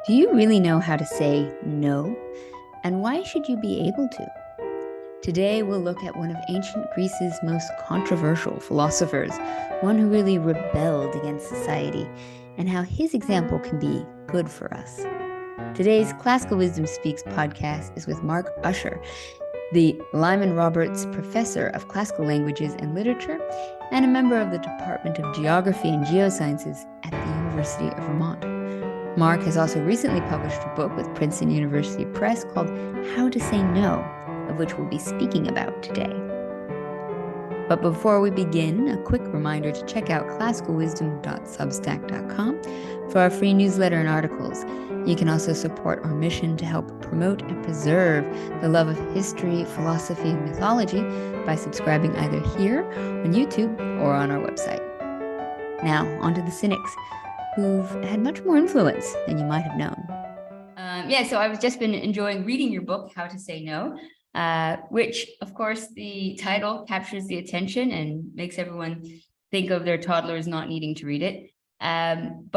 Do you really know how to say no? And why should you be able to? Today, we'll look at one of ancient Greece's most controversial philosophers, one who really rebelled against society, and how his example can be good for us. Today's Classical Wisdom Speaks podcast is with Mark Usher, the Lyman-Roberts Professor of Classical Languages and Literature, and a member of the Department of Geography and Geosciences at the University of Vermont. Mark has also recently published a book with Princeton University Press called How to Say No, of which we'll be speaking about today. But before we begin, a quick reminder to check out classicalwisdom.substack.com for our free newsletter and articles. You can also support our mission to help promote and preserve the love of history, philosophy, and mythology by subscribing either here on YouTube or on our website. Now, on to the cynics, who've had much more influence than you might have known. So I've just been enjoying reading your book, How to Say No, which, of course, the title captures the attention and makes everyone think of their toddlers not needing to read it. And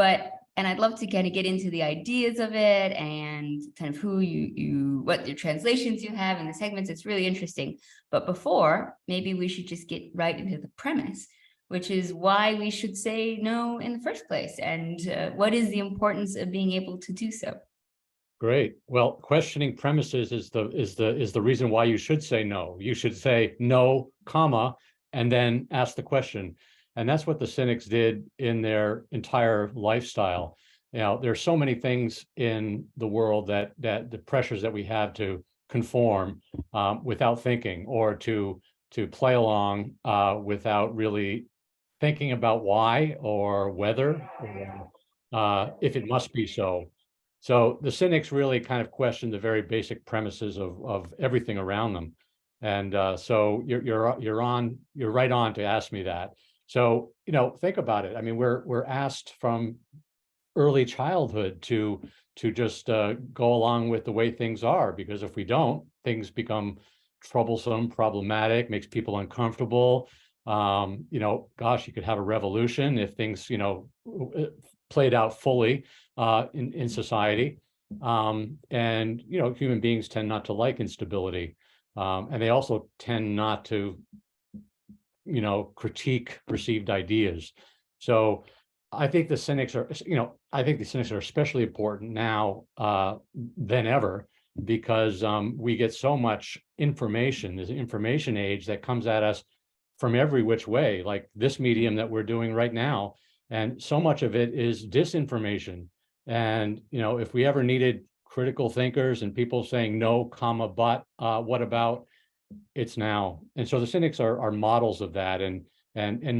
I'd love to kind of get into the ideas of it and kind of who what your translations you have and the segments. It's really interesting. But before, maybe we should just get right into the premise, which is why we should say no in the first place, and what is the importance of being able to do so. Great. Well, questioning premises is the reason why you should say no. You should say no, comma, and then ask the question. And that's what the Cynics did in their entire lifestyle. You know, there's so many things in the world that the pressures that we have to conform without thinking, or to play along without really thinking about why or whether, or if it must be so. So the Cynics really kind of questioned the very basic premises of everything around them, and so you're right on to ask me that. So think about it. I mean, we're asked from early childhood to just go along with the way things are, because if we don't, things become troublesome, problematic, makes people uncomfortable. Gosh, you could have a revolution if things played out fully in society. And human beings tend not to like instability, and they also tend not to critique perceived ideas. So I think the Cynics are especially important now than ever, because we get so much information. There's an information age that comes at us from every which way, like this medium that we're doing right now. And so much of it is disinformation. And, if we ever needed critical thinkers and people saying no, comma, but what about, it's now. And so the Cynics are models of that, and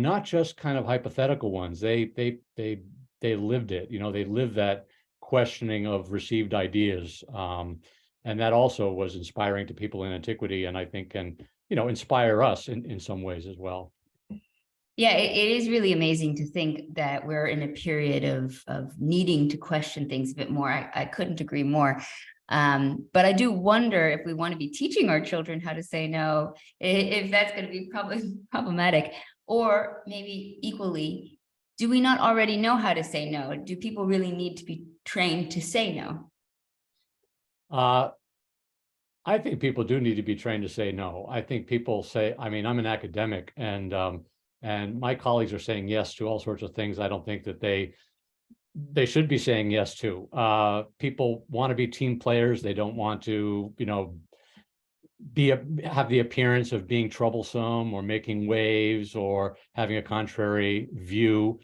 not just kind of hypothetical ones. They lived it. They lived that questioning of received ideas. And that also was inspiring to people in antiquity, and I think can, inspire us in some ways as well. Yeah, it is really amazing to think that we're in a period of needing to question things a bit more. I couldn't agree more. But I do wonder if we want to be teaching our children how to say no, if that's going to be problematic, or maybe equally, do we not already know how to say no? Do people really need to be trained to say no? I think people do need to be trained to say no. I think people say, I mean, I'm an academic, and my colleagues are saying yes to all sorts of things I don't think that they should be saying yes to. People want to be team players. They don't want to, have the appearance of being troublesome or making waves or having a contrary view.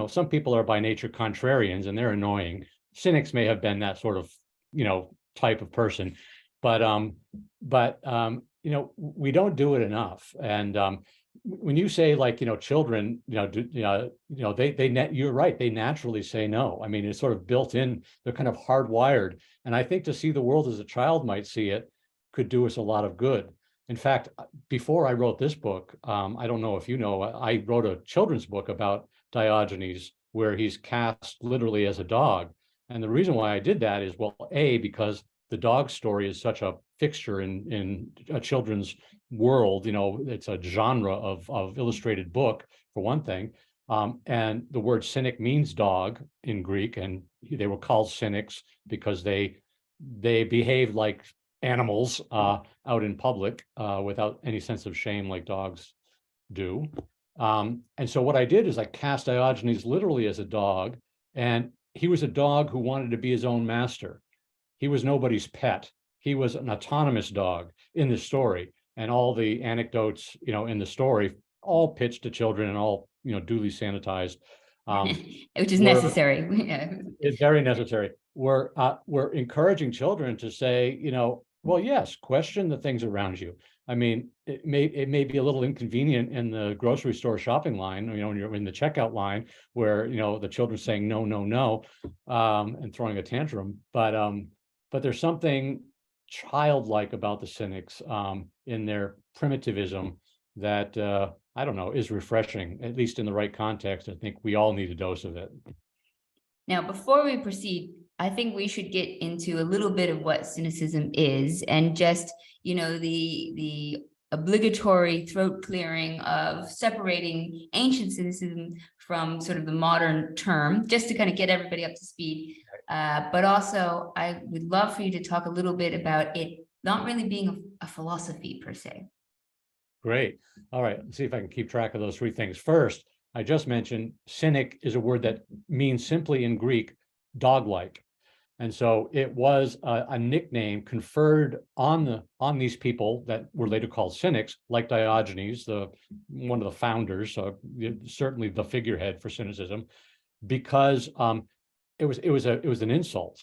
Some people are by nature contrarians, and they're annoying. Cynics may have been that sort of, type of person, but we don't do it enough. And when you say, like, children, you're right, they naturally say no. I mean, it's sort of built in, they're kind of hardwired. And I think to see the world as a child might see it could do us a lot of good. In fact, before I wrote this book, I don't know if you know, I wrote a children's book about Diogenes, where he's cast literally as a dog. And the reason why I did that is, well, A, because the dog story is such a fixture in a children's world. It's a genre of illustrated book, for one thing. And the word cynic means dog in Greek, and they were called cynics because they behaved like animals out in public without any sense of shame like dogs do. And so what I did is I cast Diogenes literally as a dog, and he was a dog who wanted to be his own master. He was nobody's pet. He was an autonomous dog in the story, and all the anecdotes, in the story, all pitched to children and all, duly sanitized. Which is necessary. Yeah. It's very necessary. We're encouraging children to say, well, yes, question the things around you. I mean, it may be a little inconvenient in the grocery store shopping line, when you're in the checkout line where, the children saying no, no, no, and throwing a tantrum. But there's something childlike about the cynics in their primitivism that I don't know, is refreshing, at least in the right context. I think we all need a dose of it. Now, before we proceed, I think we should get into a little bit of what cynicism is, and just, the obligatory throat clearing of separating ancient cynicism from sort of the modern term, just to kind of get everybody up to speed. But also, I would love for you to talk a little bit about it not really being a philosophy per se. Great. All right. Let's see if I can keep track of those three things. First, I just mentioned cynic is a word that means simply in Greek, dog-like. And so it was a nickname conferred on these people that were later called cynics, like Diogenes, one of the founders, certainly the figurehead for cynicism, because it was an insult,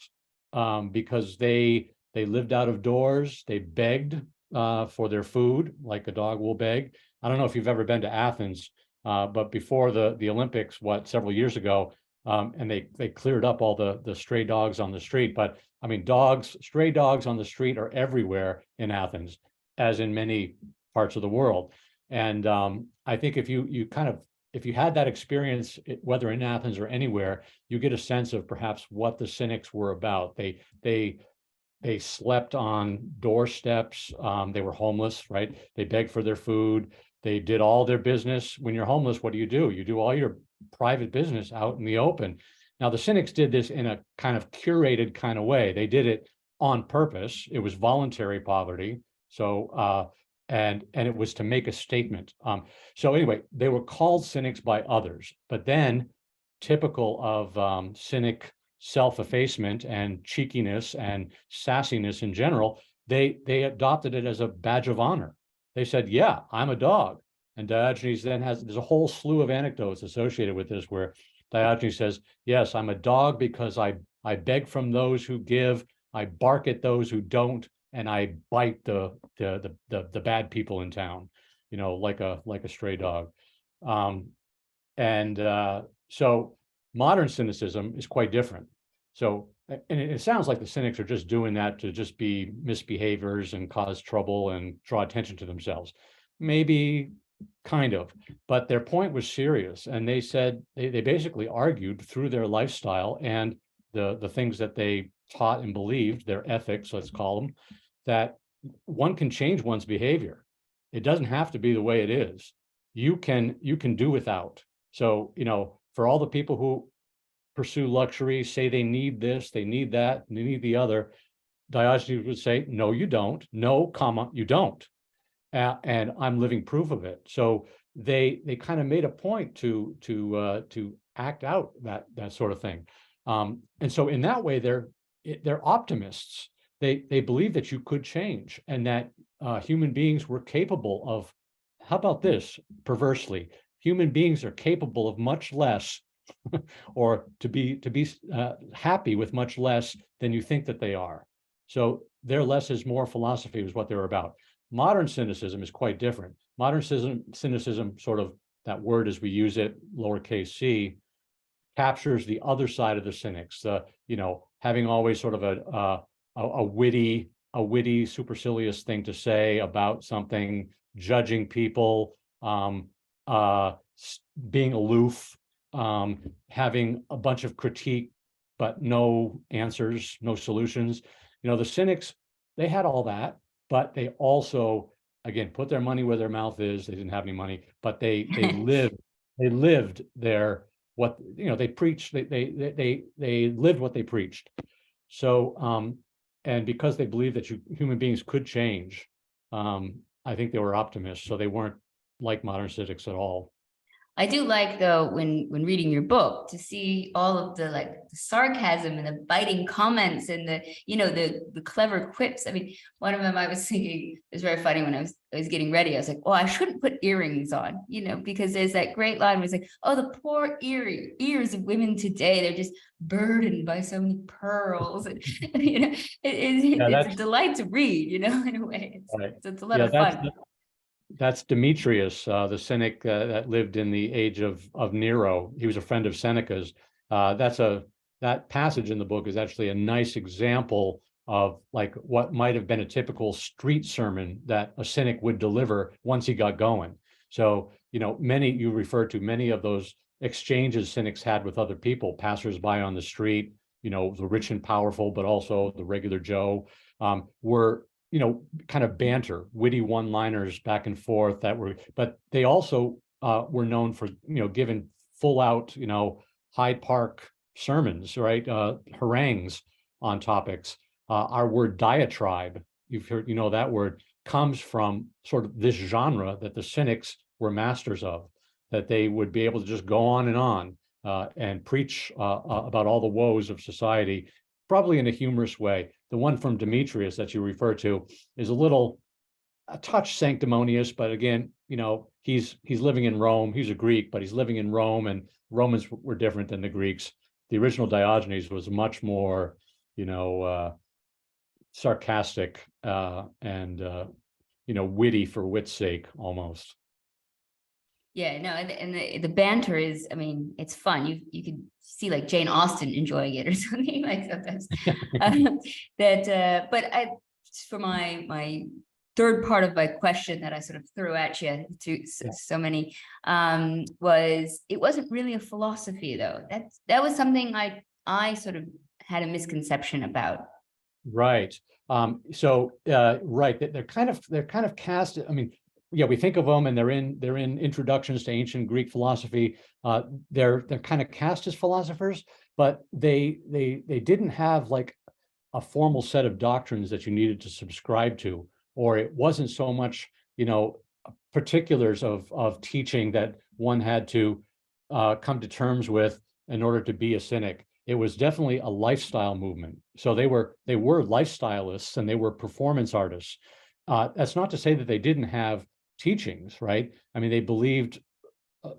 because they lived out of doors, they begged for their food, like a dog will beg. I don't know if you've ever been to Athens, but before the Olympics, several years ago, and they cleared up all the stray dogs on the street. But I mean, stray dogs on the street are everywhere in Athens, as in many parts of the world. And I think if you had that experience, whether in Athens or anywhere, you get a sense of perhaps what the cynics were about. They slept on doorsteps. They were homeless, right? They begged for their food. They did all their business. When you're homeless, what do? You do all your private business out in the open. Now, the cynics did this in a kind of curated kind of way. They did it on purpose. It was voluntary poverty. So, and it was to make a statement. So anyway, they were called cynics by others, but then typical of cynic self-effacement and cheekiness and sassiness in general, they adopted it as a badge of honor. They said, yeah, I'm a dog. And Diogenes then there's a whole slew of anecdotes associated with this where Diogenes says, yes, I'm a dog because I beg from those who give, I bark at those who don't, and I bite the bad people in town, like a stray dog. So modern cynicism is quite different. So, and it sounds like the cynics are just doing that to just be misbehaviors and cause trouble and draw attention to themselves. Maybe, kind of, but their point was serious. And they said, they basically argued through their lifestyle and the things that they taught and believed, their ethics, let's call them, that one can change one's behavior. It doesn't have to be the way it is. You can do without. So, for all the people who pursue luxury, say they need this, they need that, they need the other, Diogenes would say, no, you don't. No, comma, you don't. And I'm living proof of it. So they kind of made a point to act out that sort of thing. And so in that way, they're optimists. They believe that you could change and that human beings were capable of, how about this, perversely, human beings are capable of much less or to be happy with much less than you think that they are. So their less is more philosophy was what they were about. Modern cynicism is quite different. Modern cynicism, sort of that word as we use it, lowercase c, captures the other side of the cynics. Having always sort of a witty, supercilious thing to say about something, judging people, being aloof, having a bunch of critique, but no answers, no solutions. The cynics, they had all that, but they also, again, put their money where their mouth is. They didn't have any money, but they lived they lived their what they preached. They lived what they preached. So and because they believed that human beings could change, I think they were optimists. So they weren't like modern cynics at all. I do like, though, when reading your book, to see all of the the sarcasm and the biting comments and the clever quips. I mean, one of them I was thinking was very funny when I was getting ready. I was like, oh, I shouldn't put earrings on, because there's that great line where it's like, oh, the poor ears of women today, they're just burdened by so many pearls. And it's a delight to read, in a way. It's a lot of fun. That's Demetrius, the cynic that lived in the age of Nero. He was a friend of Seneca's. That passage in the book is actually a nice example of like what might have been a typical street sermon that a cynic would deliver once he got going. So, you referred to many of those exchanges cynics had with other people, passersby on the street, the rich and powerful, but also the regular Joe, were kind of banter, witty one-liners back and forth but they also were known for, giving full out, Hyde Park sermons, right? Harangues on topics. Our word diatribe, you've heard, that word comes from sort of this genre that the cynics were masters of, that they would be able to just go on and preach about all the woes of society, probably in a humorous way. The one from Demetrius that you refer to is a touch sanctimonious, but again, he's living in Rome. He's a Greek, but he's living in Rome, and Romans were different than the Greeks. The original Diogenes was much more, sarcastic and witty for wit's sake almost. Yeah, no, and the banter is, I mean, it's fun. You could see like Jane Austen enjoying it or something like sometimes. But for my third part of my question that I sort of threw at you to so many, was it wasn't really a philosophy though. That was something I sort of had a misconception about. Right. Right. They're kind of cast. I mean, yeah, we think of them, and they're in introductions to ancient Greek philosophy. They're kind of cast as philosophers, but they didn't have like a formal set of doctrines that you needed to subscribe to, or it wasn't so much, particulars of teaching that one had to come to terms with in order to be a cynic. It was definitely a lifestyle movement. So they were lifestylists, and they were performance artists. That's not to say that they didn't have teachings, right? I mean, they believed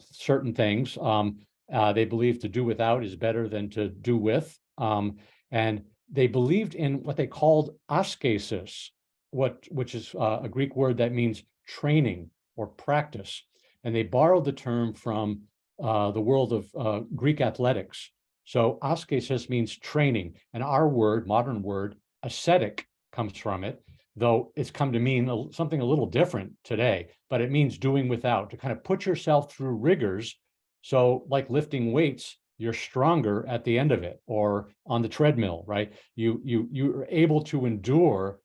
certain things. They believed to do without is better than to do with. And they believed in what they called askesis, which is a Greek word that means training or practice. And they borrowed the term from the world of Greek athletics. So askesis means training, and our word, modern word, ascetic, comes from it, though it's come to mean something a little different today, but it means doing without, to kind of put yourself through rigors. So like lifting weights, you're stronger at the end of it, or on the treadmill, right? You're able to endure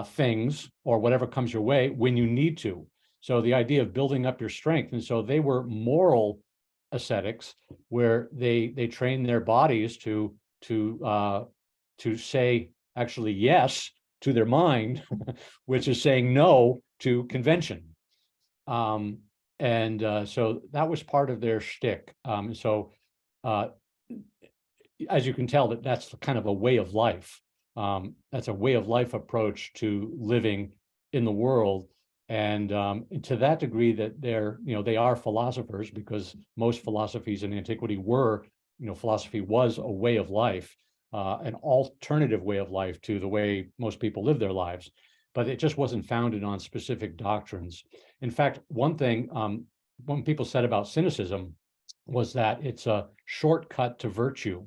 things or whatever comes your way when you need to. So the idea of building up your strength. And so they were moral ascetics, where they train their bodies to say actually yes to their mind, which is saying no to convention. So that was part of their shtick. As you can tell, that's kind of a way of life. That's a way of life approach to living in the world. And to that degree that they are philosophers, because most philosophies in antiquity were, philosophy was a way of life. An alternative way of life to the way most people live their lives, but it just wasn't founded on specific doctrines. In fact, one thing when people said about cynicism was that it's a shortcut to virtue,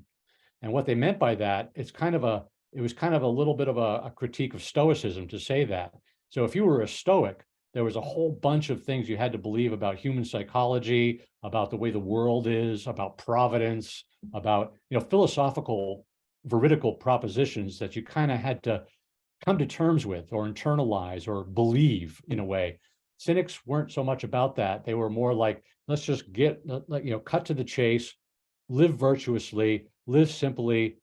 and what they meant by that, it was kind of a little bit of a critique of Stoicism to say that. So if you were a Stoic, there was a whole bunch of things you had to believe about human psychology, about the way the world is, about providence, about philosophical veridical propositions that you kind of had to come to terms with or internalize or believe in a way. Cynics weren't so much about that. They were more like, let's just cut to the chase, live virtuously, live simply,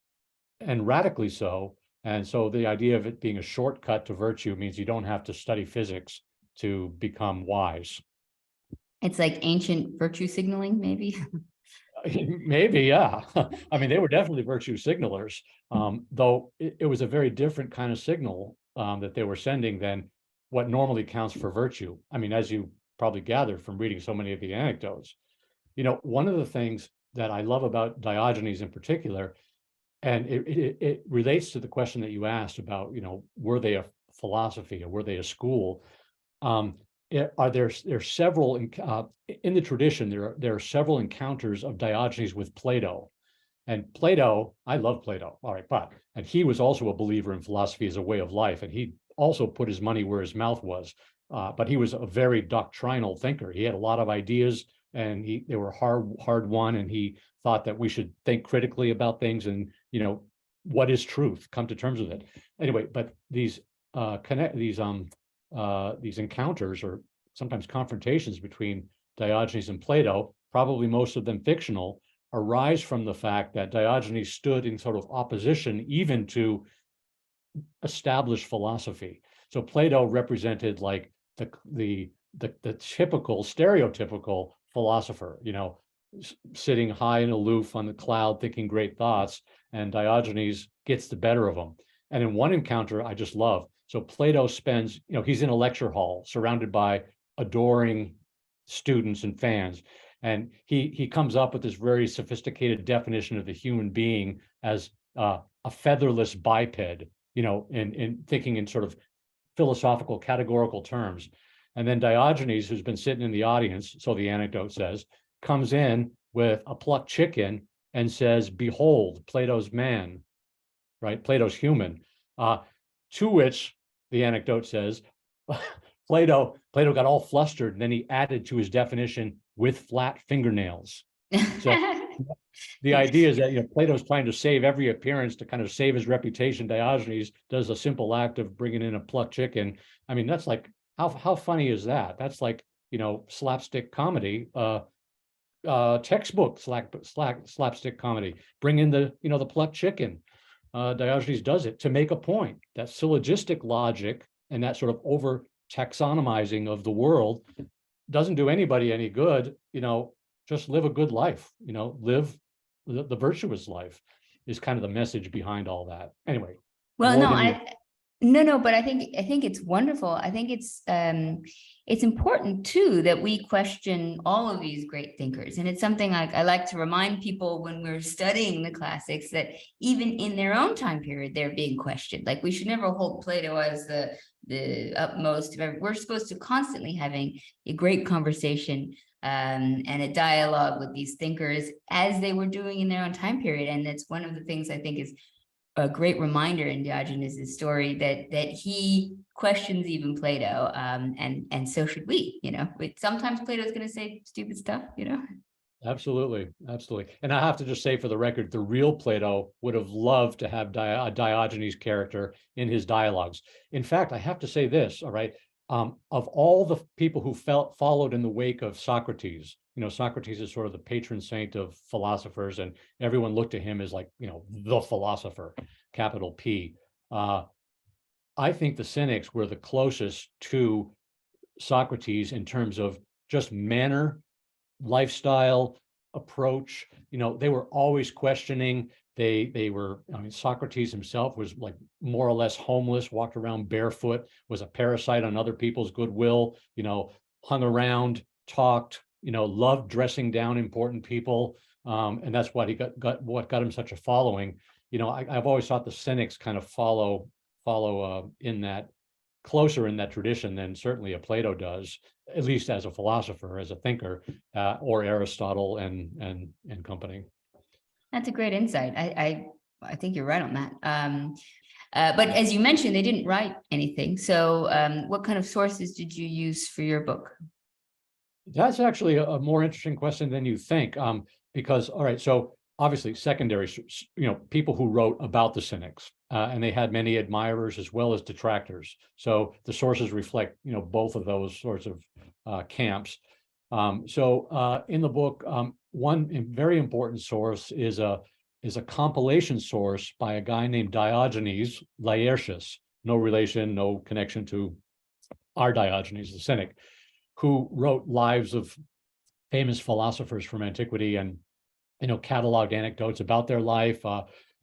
and radically so. And so the idea of it being a shortcut to virtue means you don't have to study physics to become wise. It's like ancient virtue signaling, maybe. Maybe, yeah. I mean, they were definitely virtue signalers, though it was a very different kind of signal that they were sending than what normally counts for virtue. I mean, as you probably gathered from reading so many of the anecdotes, one of the things that I love about Diogenes in particular, and it relates to the question that you asked about, were they a philosophy or were they a school? There are several in the tradition. There are several encounters of Diogenes with Plato, and Plato. I love Plato. All right, and he was also a believer in philosophy as a way of life, and he also put his money where his mouth was. But he was a very doctrinal thinker. He had a lot of ideas, and they were hard won. And he thought that we should think critically about things, and what is truth, come to terms with it. Anyway, but these encounters, or sometimes confrontations, between Diogenes and Plato, probably most of them fictional, arise from the fact that Diogenes stood in sort of opposition even to established philosophy. So Plato represented like the typical, stereotypical philosopher, sitting high and aloof on the cloud, thinking great thoughts, and Diogenes gets the better of him. And in one encounter I just love, so Plato spends, he's in a lecture hall surrounded by adoring students and fans. And he comes up with this very sophisticated definition of the human being as a featherless biped, in thinking in sort of philosophical categorical terms. And then Diogenes, who's been sitting in the audience, so the anecdote says, comes in with a plucked chicken and says, "Behold, Plato's man," right? Plato's human. To which the anecdote says, Plato got all flustered, and then he added to his definition, "with flat fingernails." So the idea is that Plato's trying to save every appearance to kind of save his reputation. Diogenes does a simple act of bringing in a plucked chicken. I mean, that's like, how funny is that? That's like slapstick comedy, textbook slapstick comedy. Bring in the plucked chicken. Diogenes does it to make a point. That syllogistic logic and that sort of over taxonomizing of the world doesn't do anybody any good. Just live a good life. Live the virtuous life is kind of the message behind all that. Anyway. Well, no, but I think it's wonderful. I think it's important too that we question all of these great thinkers, and it's something I like to remind people when we're studying the classics, that even in their own time period they're being questioned. Like, we should never hold Plato as the utmost. We're supposed to constantly having a great conversation and a dialogue with these thinkers as they were doing in their own time period. And that's one of the things I think is a great reminder in Diogenes' story, that he questions even Plato, and so should we. But sometimes Plato's going to say stupid stuff. Absolutely. And I have to just say, for the record, the real Plato would have loved to have a Diogenes character in his dialogues. In fact, I have to say this, all right, of all the people who followed in the wake of Socrates, Socrates is sort of the patron saint of philosophers, and everyone looked to him as like, the philosopher, capital P. I think the Cynics were the closest to Socrates in terms of just manner, lifestyle, approach. They were always questioning. They were, Socrates himself was like more or less homeless, walked around barefoot, was a parasite on other people's goodwill, hung around, talked, loved dressing down important people. And that's what what got him such a following. I've always thought the Cynics kind of follow in that, closer in that tradition than certainly a Plato does, at least as a philosopher, as a thinker, or Aristotle and company. That's a great insight. I think you're right on that. But as you mentioned, they didn't write anything. So what kind of sources did you use for your book? That's actually a more interesting question than you think, because, all right, so obviously secondary, people who wrote about the Cynics, and they had many admirers as well as detractors. So the sources reflect, both of those sorts of camps. So in the book, one very important source is a compilation source by a guy named Diogenes Laertius, no relation, no connection to our Diogenes the Cynic, who wrote lives of famous philosophers from antiquity and cataloged anecdotes about their life,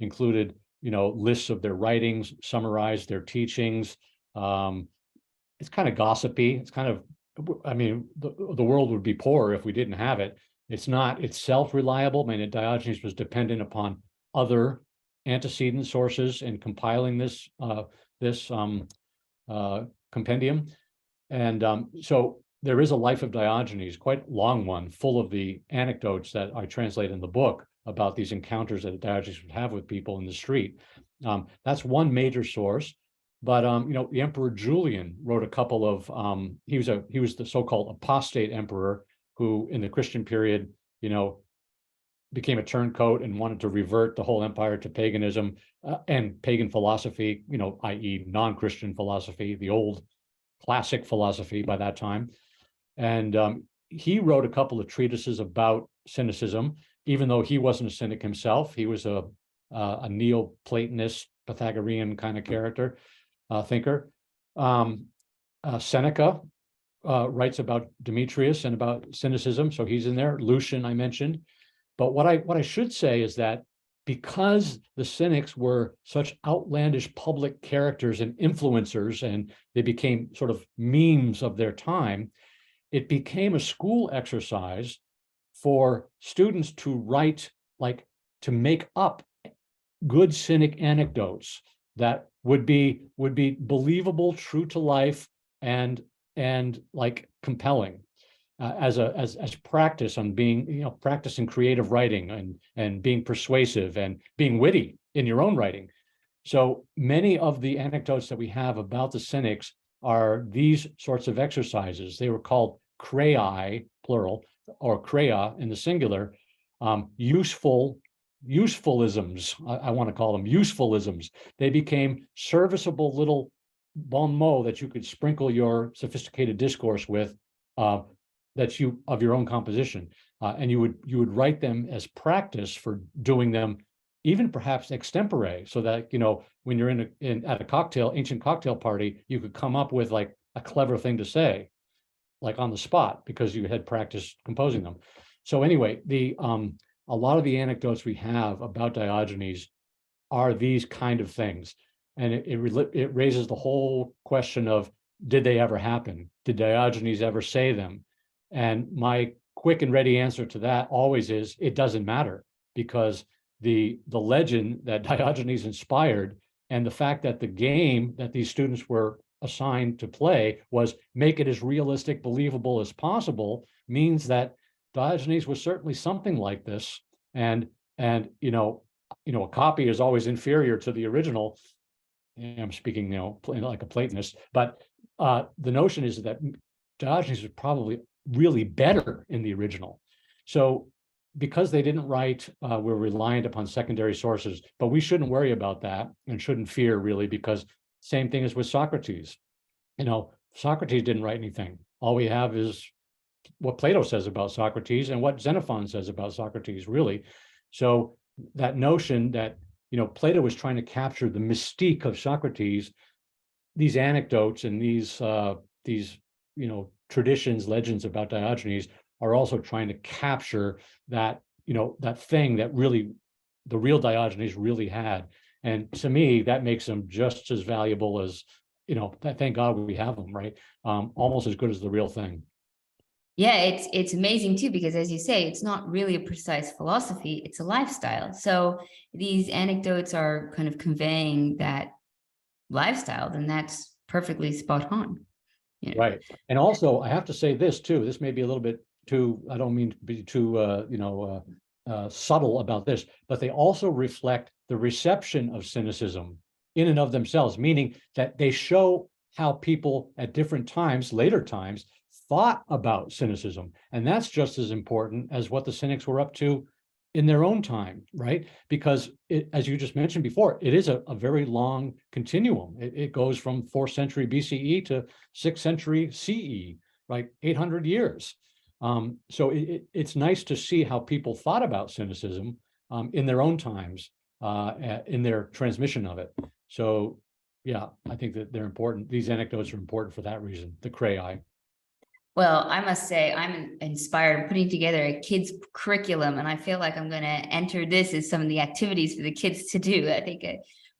included lists of their writings, summarized their teachings. It's kind of gossipy. It's kind of, the world would be poorer if we didn't have it. It's not itself reliable. Diogenes was dependent upon other antecedent sources in compiling this compendium. And so there is a life of Diogenes, quite a long one, full of the anecdotes that I translate in the book about these encounters that Diogenes would have with people in the street. That's one major source. But the Emperor Julian wrote a couple of. He was the so-called apostate emperor who, in the Christian period, became a turncoat and wanted to revert the whole empire to paganism and pagan philosophy, i.e., non-Christian philosophy, the old classic philosophy by that time. And he wrote a couple of treatises about cynicism, even though he wasn't a cynic himself. He was a Neoplatonist, Pythagorean kind of character, thinker. Seneca writes about Demetrius and about cynicism, so he's in there. Lucian, I mentioned. But what I should say is that because the Cynics were such outlandish public characters and influencers, and they became sort of memes of their time, it became a school exercise for students to write, to make up good Cynic anecdotes that would be believable, true to life, and compelling. As practice on being, practicing creative writing and being persuasive and being witty in your own writing. So many of the anecdotes that we have about the Cynics are these sorts of exercises. They were called Crayey, plural, or Craya in the singular, usefulisms. I want to call them usefulisms. They became serviceable little bon mots that you could sprinkle your sophisticated discourse with, that's of your own composition, and you would write them as practice for doing them, even perhaps extempore, so that when you're at a ancient cocktail party, you could come up with a clever thing to say, on the spot, because you had practiced composing them. So anyway, a lot of the anecdotes we have about Diogenes are these kind of things, and it raises the whole question of, did they ever happen? Did Diogenes ever say them? And my quick and ready answer to that always is, it doesn't matter, because the legend that Diogenes inspired and the fact that the game that these students were assigned to play was make it as realistic, believable as possible, means that Diogenes was certainly something like this. And a copy is always inferior to the original. I'm speaking, like a Platonist, but the notion is that Diogenes was probably really better in the original. So because they didn't write, we're reliant upon secondary sources, but we shouldn't worry about that and shouldn't fear, really, because same thing as with Socrates. Socrates didn't write anything. All we have is what Plato says about Socrates and what Xenophon says about Socrates, really. So that notion that, Plato was trying to capture the mystique of Socrates, these anecdotes and these traditions, legends about Diogenes are also trying to capture that, that thing that really the real Diogenes really had. And to me, that makes them just as valuable as, thank God we have them, right? Almost as good as the real thing. Yeah, it's amazing too, because as you say, it's not really a precise philosophy, it's a lifestyle. So these anecdotes are kind of conveying that lifestyle, then that's perfectly spot on. Right. And also, I have to say this too, this may be a little bit too, I don't mean to be too, subtle about this, but they also reflect the reception of cynicism in and of themselves, meaning that they show how people at different times, later times, thought about cynicism. And that's just as important as what the Cynics were up to in their own time, right? Because it, as you just mentioned before, it is a very long continuum. It goes from 4th century BCE to 6th century CE, right? 800 years. So it's nice to see how people thought about cynicism in their own times, in their transmission of it. So yeah, I think that they're important. These anecdotes are important for that reason, the Crayey. Well, I must say I'm inspired. I'm putting together a kids curriculum, and I feel like I'm going to enter this as some of the activities for the kids to do. I think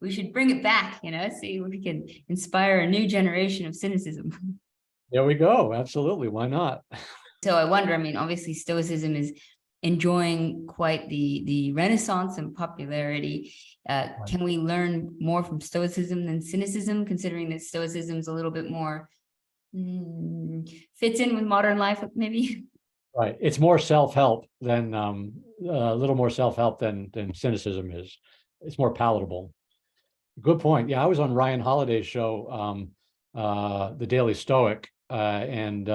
we should bring it back, see if we can inspire a new generation of cynicism. There we go. Absolutely. Why not? So I wonder, I mean, obviously Stoicism is enjoying quite the renaissance and popularity. Can we learn more from Stoicism than cynicism, considering that Stoicism is a little bit more fits in with modern life, maybe? Right. It's more self-help than a little more self-help than cynicism is. It's more palatable. Good point. Yeah, I was on Ryan Holiday's show, The Daily Stoic, and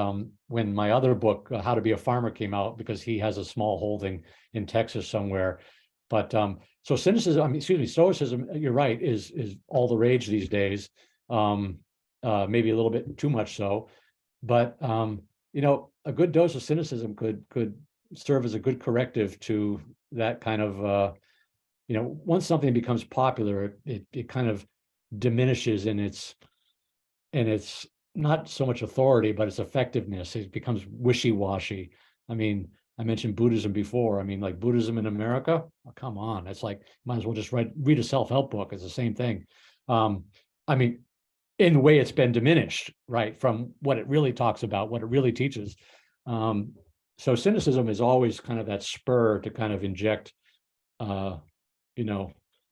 when my other book, How to Be a Farmer, came out, because he has a small holding in Texas somewhere. But so cynicism, Stoicism, you're right, is all the rage these days. Maybe a little bit too much so, but a good dose of cynicism could serve as a good corrective to that kind of once something becomes popular, it kind of diminishes in its not so much authority, but its effectiveness. It becomes wishy-washy. I mean, I mentioned Buddhism before. I mean, like Buddhism in America, oh, come on, it's like might as well just read a self-help book. It's the same thing. I mean, in the way it's been diminished, right, from what it really talks about, what it really teaches. So cynicism is always kind of that spur to kind of inject,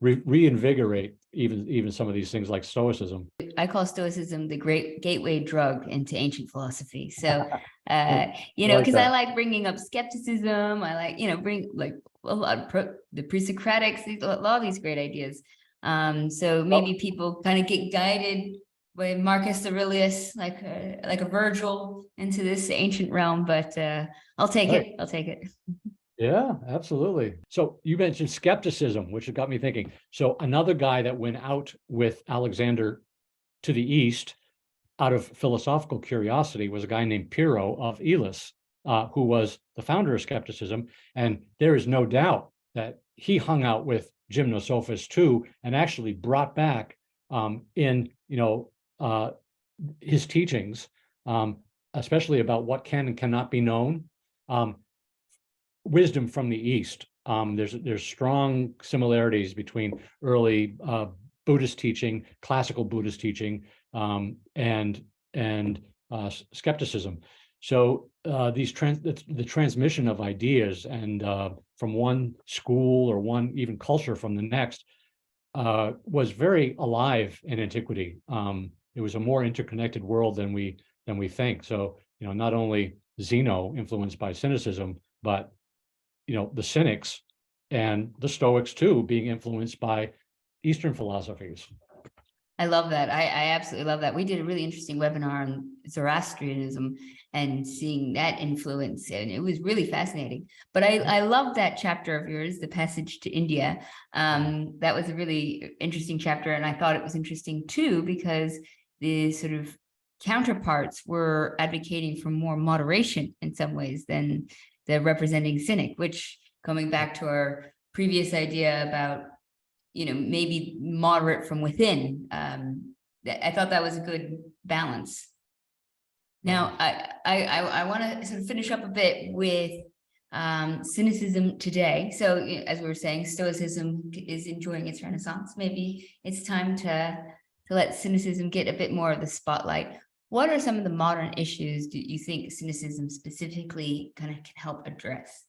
reinvigorate even some of these things like Stoicism. I call Stoicism the great gateway drug into ancient philosophy. So, because I like bringing up skepticism. I like, bring like a lot of the pre-Socratics, a lot of these great ideas. So maybe people kind of get guided by Marcus Aurelius, like a Virgil, into this ancient realm. But I'll take it. I'll take it. Yeah, absolutely. So you mentioned skepticism, which got me thinking. So another guy that went out with Alexander to the east out of philosophical curiosity was a guy named Pyrrho of Elis, who was the founder of skepticism. And there is no doubt that he hung out with gymnosophists too, and actually brought back in his teachings, especially about what can and cannot be known, wisdom from the East. There's strong similarities between early Buddhist teaching, classical Buddhist teaching, and skepticism. So the transmission of ideas and from one school or one even culture from the next was very alive in antiquity. It was a more interconnected world than we think. So not only Zeno influenced by cynicism, but the Cynics and the Stoics too being influenced by Eastern philosophies. I love that. I absolutely love that. We did a really interesting webinar on Zoroastrianism and seeing that influence, and it was really fascinating. But I love that chapter of yours, the passage to India. That was a really interesting chapter, and I thought it was interesting too because the sort of counterparts were advocating for more moderation in some ways than the representing cynic, which, coming back to our previous idea about maybe moderate from within. I thought that was a good balance. Now, I want to sort of finish up a bit with cynicism today. So, as we were saying, Stoicism is enjoying its renaissance. Maybe it's time to let cynicism get a bit more of the spotlight. What are some of the modern issues do you think cynicism specifically kind of can help address?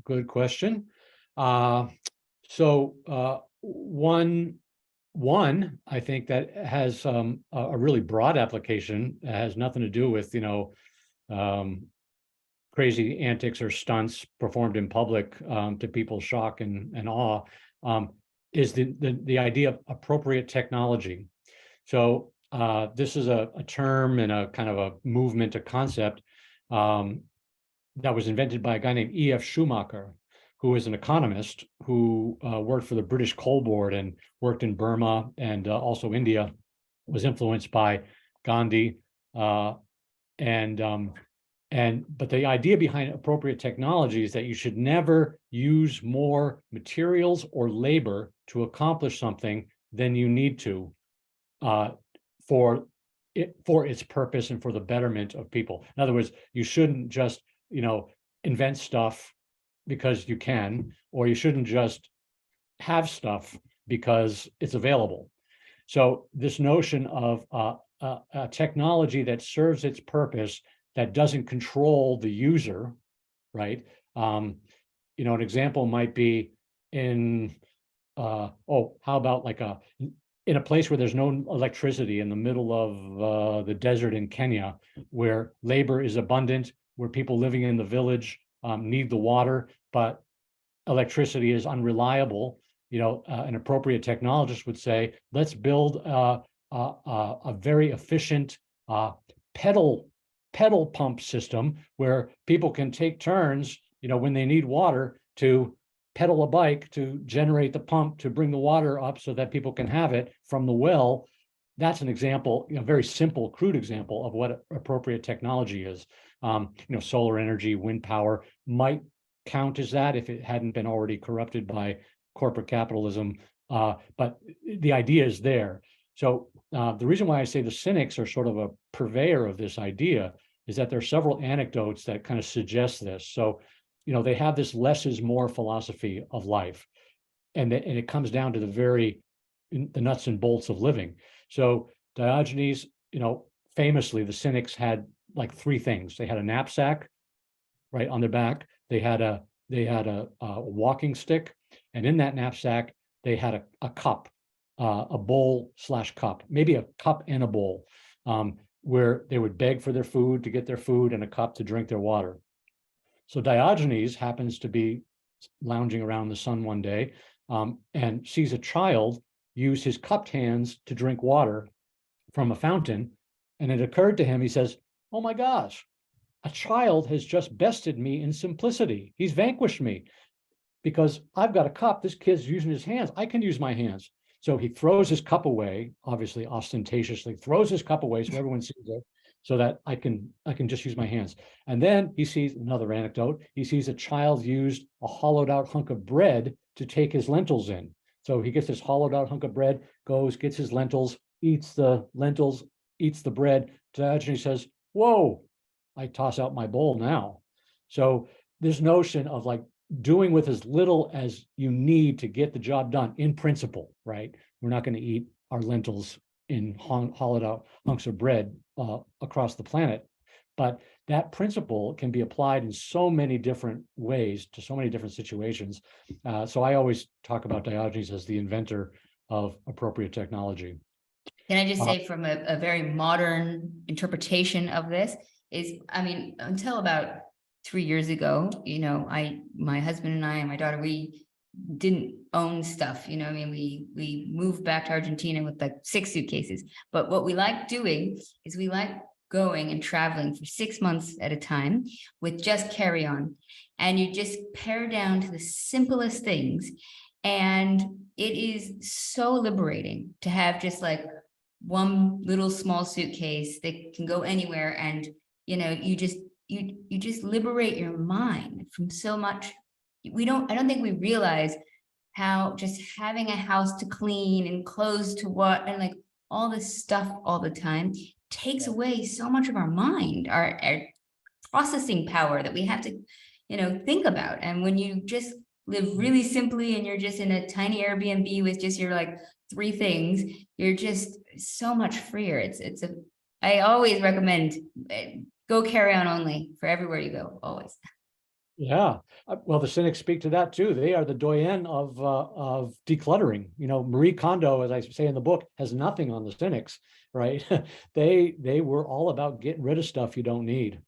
Good question. So one I think that has a really broad application. It has nothing to do with crazy antics or stunts performed in public to people's shock and awe. Is the idea of appropriate technology. So this is a term and a kind of a movement, a concept that was invented by a guy named E.F. Schumacher, who is an economist who worked for the British Coal Board and worked in Burma and also India, was influenced by Gandhi. But the idea behind appropriate technology is that you should never use more materials or labor to accomplish something than you need to for its purpose and for the betterment of people. In other words, you shouldn't just, invent stuff because you can, or you shouldn't just have stuff because it's available. So this notion of a technology that serves its purpose, that doesn't control the user, right? An example might be in, how about like in a place where there's no electricity in the middle of the desert in Kenya, where labor is abundant, where people living in the village need the water, but electricity is unreliable. An appropriate technologist would say, let's build a very efficient pedal pump system where people can take turns, when they need water, to pedal a bike to generate the pump to bring the water up so that people can have it from the well. That's an example, a very simple, crude example of what appropriate technology is. Solar energy, wind power might count as that if it hadn't been already corrupted by corporate capitalism. But the idea is there. So the reason why I say the cynics are sort of a purveyor of this idea is that there are several anecdotes that kind of suggest this. So, they have this less is more philosophy of life. And it comes down to the nuts and bolts of living. So Diogenes, famously, the cynics had like three things. They had a knapsack, right, on their back. They had a walking stick, and in that knapsack they had a cup, a bowl/cup, maybe a cup and a bowl, where they would beg for their food to get their food, and a cup to drink their water. So Diogenes happens to be lounging around the sun one day and sees a child use his cupped hands to drink water from a fountain. And it occurred to him, he says, oh my gosh, a child has just bested me in simplicity. He's vanquished me because I've got a cup. This kid's using his hands. I can use my hands. So he throws his cup away, obviously ostentatiously, throws his cup away so everyone sees it, so that I can just use my hands. And then he sees another anecdote. He sees a child used a hollowed out hunk of bread to take his lentils in. So he gets this hollowed out hunk of bread, goes, gets his lentils, eats the lentils, eats the bread. Diogenes says, whoa, I toss out my bowl now. So this notion of like doing with as little as you need to get the job done in principle, right? We're not going to eat our lentils in hollowed out hunks of bread across the planet. But that principle can be applied in so many different ways to so many different situations. So I always talk about Diogenes as the inventor of appropriate technology. Can I just say, from a very modern interpretation of this, is, until about 3 years ago, my husband and I and my daughter, we didn't own stuff. We moved back to Argentina with like 6 suitcases. But what we like doing is we like going and traveling for 6 months at a time with just carry-on. And you just pare down to the simplest things. And it is so liberating to have just like one little small suitcase that can go anywhere. And, you just liberate your mind from so much. I don't think we realize how just having a house to clean and clothes to what, and like all this stuff all the time takes away so much of our mind, our processing power that we have to, think about. And when you just live really simply and you're just in a tiny Airbnb with just your like 3 things, you're just so much freer. I always recommend go carry on only for everywhere you go, always. Yeah, well, the cynics speak to that too. They are the doyen of decluttering. Marie Kondo, as I say in the book, has nothing on the cynics, right? They were all about getting rid of stuff you don't need.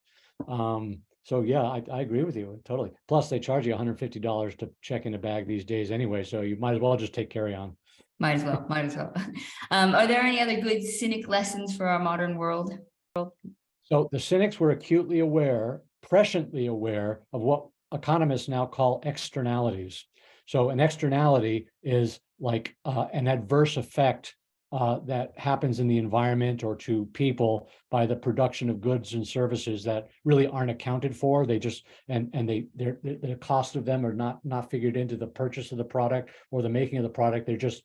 So yeah, I agree with you totally. Plus, they charge you $150 to check in a bag these days anyway, so you might as well just take carry on. Might as well. Are there any other good cynic lessons for our modern world? So the cynics were acutely aware, presciently aware of what economists now call externalities. So an externality is like an adverse effect that happens in the environment or to people by the production of goods and services that really aren't accounted for. They just and the cost of them are not figured into the purchase of the product or the making of the product. They're just,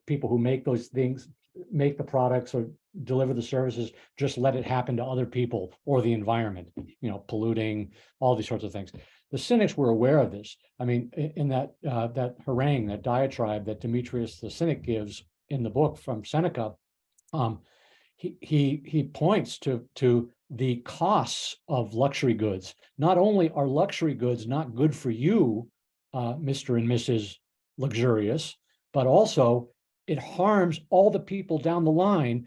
people who make those things, make the products or deliver the services, just let it happen to other people or the environment, polluting, all these sorts of things. The Cynics were aware of this. I mean, in that harangue, that diatribe that Demetrius the Cynic gives in the book from Seneca, he points to the costs of luxury goods. Not only are luxury goods not good for you, Mr. and Mrs. Luxurious, but also it harms all the people down the line.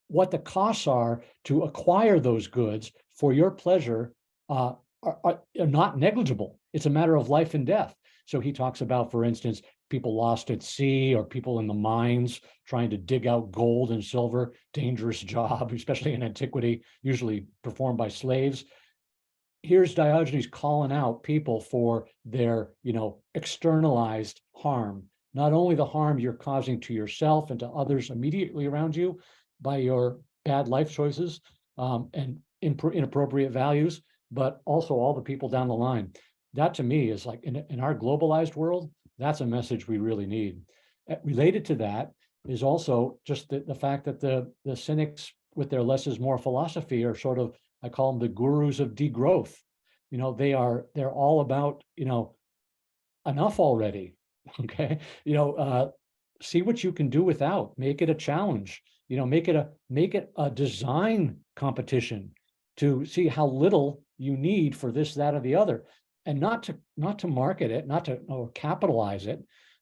What the costs are to acquire those goods for your pleasure are not negligible. It's a matter of life and death. So he talks about, for instance, people lost at sea or people in the mines trying to dig out gold and silver, dangerous job, especially in antiquity, usually performed by slaves. Here's Diogenes calling out people for their, externalized harm, not only the harm you're causing to yourself and to others immediately around you by your bad life choices and inappropriate values, but also all the people down the line. That to me is like in our globalized world, that's a message we really need. Related to that is also just the fact that the Cynics with their less is more philosophy are sort of, I call them the gurus of degrowth. They're all about, enough already. Okay. See what you can do without, make it a challenge, make it a design competition to see how little you need for this, that, or the other. And not to market it, not to capitalize it,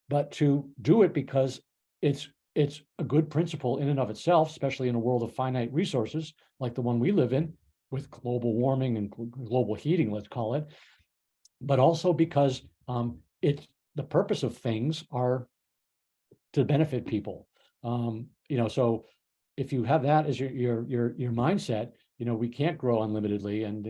but to do it because it's a good principle in and of itself, especially in a world of finite resources like the one we live in with global warming and global heating, let's call it. But also because the purpose of things are to benefit people. So if you have that as your mindset, we can't grow unlimitedly, and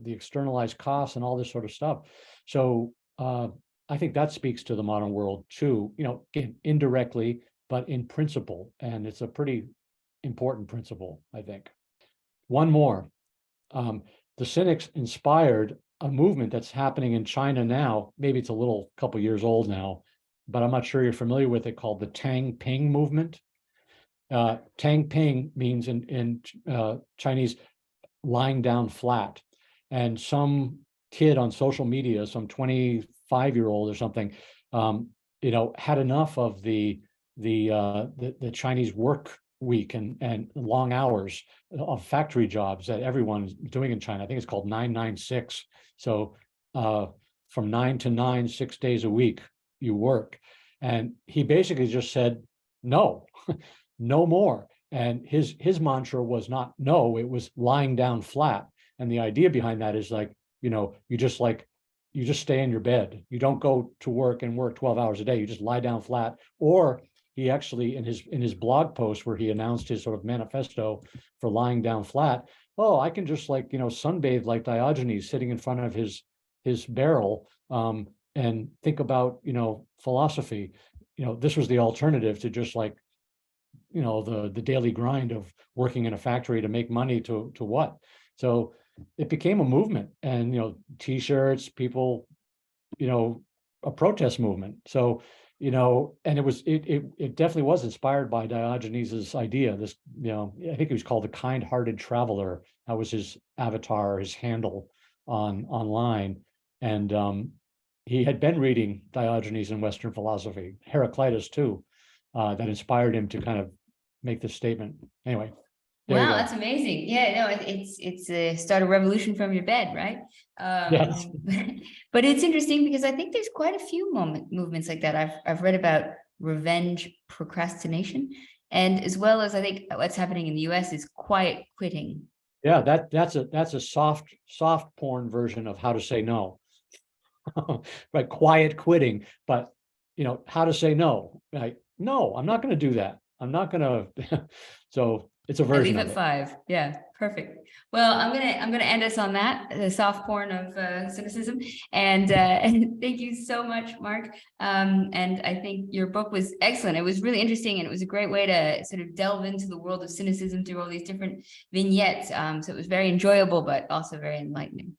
the externalized costs and all this sort of stuff. So I think that speaks to the modern world too, again, indirectly, but in principle. And it's a pretty important principle, I think. One more, the Cynics inspired a movement that's happening in China now. Maybe it's a couple years old now, but I'm not sure you're familiar with it, called the Tang Ping movement. Tang Ping means in Chinese, lying down flat. And some kid on social media, some 25-year-old or something, had enough of the Chinese work week and long hours of factory jobs that everyone's doing in China. I think it's called 996. So from 9 to 9, 6 days a week, you work. And he basically just said, no, no more. And his mantra was not no, it was lying down flat. And the idea behind that is like, you just stay in your bed. You don't go to work and work 12 hours a day. You just lie down flat. Or he actually, in his blog post where he announced his sort of manifesto for lying down flat, I can just sunbathe like Diogenes sitting in front of his barrel and think about, philosophy. This was the alternative to just the daily grind of working in a factory to make money to what. So it became a movement, and t-shirts, people, a protest movement. So and it definitely was inspired by Diogenes's idea. This, I think he was called the kind-hearted traveler. That was his avatar, his handle online. And he had been reading Diogenes in Western philosophy, Heraclitus too, that inspired him to kind of make this statement. Anyway. Wow, that's amazing. Yeah, no, it's start a revolution from your bed, right? Yes. But it's interesting because I think there's quite a few movements like that. I've read about revenge procrastination, and as well as I think what's happening in the US is quiet quitting. Yeah, that's a soft porn version of how to say no. Right, quiet quitting, but how to say no. Right? No, I'm not going to do that. I'm not going to. So it's a version. I leave at 5. Yeah. Perfect. Well, I'm gonna end us on that, the soft porn of cynicism. And thank you so much, Mark. And I think your book was excellent. It was really interesting, and it was a great way to sort of delve into the world of cynicism through all these different vignettes. So it was very enjoyable, but also very enlightening.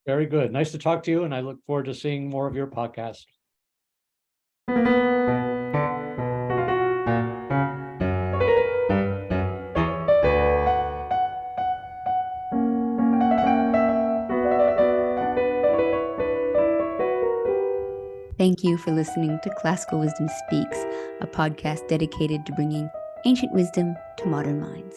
Very good. Nice to talk to you, and I look forward to seeing more of your podcast. Thank you for listening to Classical Wisdom Speaks, a podcast dedicated to bringing ancient wisdom to modern minds.